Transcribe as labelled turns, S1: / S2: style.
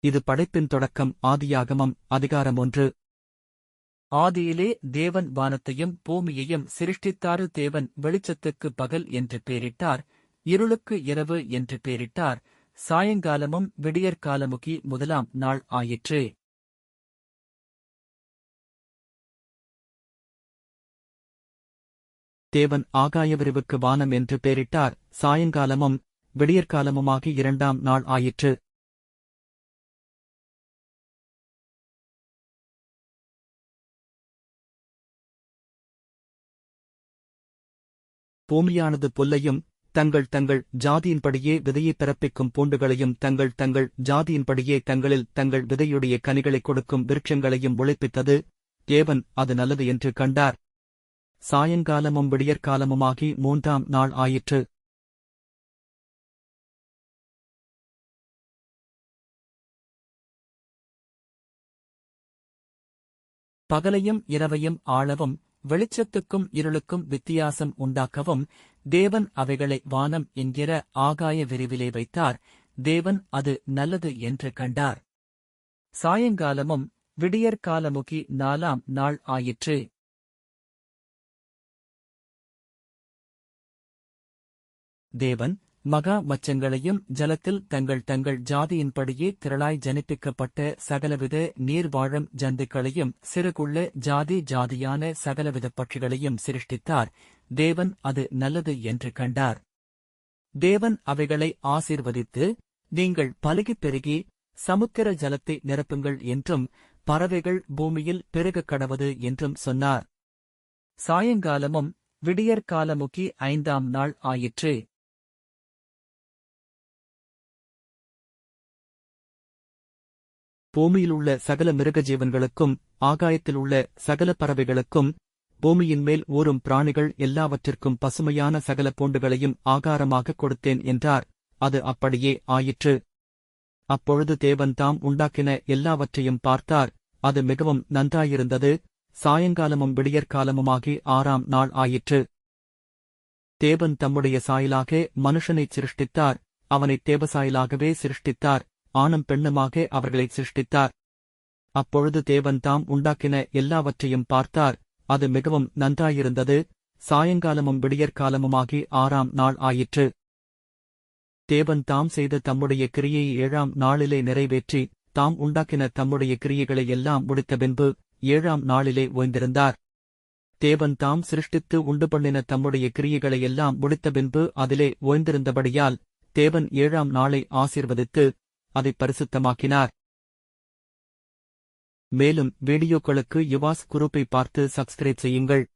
S1: இது படைப்பின் தொடக்கம். ஆதியாகமம் அதிகாரம் 1. ஆதியிலே தேவன் வானத்தையும் பூமியையும் சிருஷ்டித்தாரு. தேவன் வெளிச்சத்துக்கு பகல் என்று பேரிட்டார், இருளுக்கு இரவு என்று பேரிட்டார். சாயங்காலமும் விடியற்காலமுகி முதலாம் நாள் ஆயிற்று. தேவன் ஆகாய விரிவுக்கு வானம் என்று பேரிட்டார். சாயங்காலமும் விடியற்காலமுமாகி இரண்டாம் நாள் ஆயிற்று. பூமியானது புல்லையும் தங்கள் தங்கள் ஜாதியின்படியே விதையைப் பிறப்பிக்கும் பூண்டுகளையும் தங்கள் தங்கள் ஜாதியின்படியே தங்களில் தங்கள் விதையுடைய கனிகளைக் கொடுக்கும் விருட்சங்களையும் உழைப்பித்தது. தேவன் அது நல்லது என்று கண்டார். சாயங்காலமும் விடியற்காலமுமாகி மூன்றாம் நாள் ஆயிற்று. பகலையும் இரவையும் ஆளவும் வெளிச்சத்துக்கும் இருளுக்கும் வித்தியாசம் உண்டாக்கவும் தேவன் அவைகளை வானம் என்கிற ஆகாய விரிவிலே வைத்தார். தேவன் அது நல்லது என்று கண்டார். சாயங்காலமும் விடியற்காலமுகி நாலாம் நாள் ஆயிற்று. தேவன் மகா மச்சங்களையும் ஜலத்தில் தங்கள் தங்கள் ஜாதியின்படியே திரளாய் ஜனிப்பிக்கப்பட்ட சகலவித நீர்வாழும் ஜந்துக்களையும் சிறுகுள்ள ஜாதி ஜாதியான சகலவித பட்சிகளையும் சிருஷ்டித்தார். தேவன் அது நல்லது என்று கண்டார். தேவன் அவைகளை ஆசீர்வதித்து, நீங்கள் பலுகிப் பெருகி சமுத்திர ஜலத்தை நிரப்புங்கள் என்றும் பறவைகள் பூமியில் பெருகக் கடவது என்றும் சொன்னார். சாயங்காலமும் விடியற்காலமுகி ஐந்தாம் நாள் ஆயிற்று. பூமியிலுள்ள சகல மிருகஜீவன்களுக்கும் ஆகாயத்திலுள்ள சகல பறவைகளுக்கும் பூமியின் மேல் ஊறும் பிராணிகள் எல்லாவற்றிற்கும் பசுமையான சகல பூண்டுகளையும் ஆகாரமாகக் கொடுத்தேன் என்றார். அது அப்படியே ஆயிற்று. அப்பொழுது தேவன் தாம் உண்டாக்கின எல்லாவற்றையும் பார்த்தார். அது மிகவும் நன்றாயிருந்தது. சாயங்காலமும் விடியற்காலமுமாகி ஆறாம் நாள் ஆயிற்று. தேவன் தம்முடைய சாயலாக மனுஷனைச் சிருஷ்டித்தார். அவனைத் தேவசாயலாகவே சிருஷ்டித்தார். ஆணும் பெண்ணுமாக அவர்களைச் சிருஷ்டித்தார். அப்பொழுது தேவன் தாம் உண்டாக்கின எல்லாவற்றையும் பார்த்தார். அது மிகவும் நன்றாயிருந்தது. சாயங்காலமும் விடியற்காலமுமாகி ஆறாம் நாள் ஆயிற்று. தேவன் தாம் செய்த தம்முடைய கிரியையை ஏழாம் நாளிலே நிறைவேற்றி, தாம் உண்டாக்கின தம்முடைய கிரியைகளை எல்லாம் முடித்தபின்பு ஏழாம் நாளிலே ஓய்ந்திருந்தார். தேவன் தாம் சிருஷ்டித்து உண்டுபண்ணின தம்முடைய கிரியைகளை எல்லாம் முடித்தபின்பு அதிலே ஓய்ந்திருந்தபடியால் தேவன் ஏழாம் நாளை ஆசீர்வதித்து அதைப் பரிசுத்தமாக்கினார். மேலும் வீடியோக்களுக்கு யுவாஸ் குரூப்பை பார்த்து சப்ஸ்கிரைப் செய்யுங்கள்.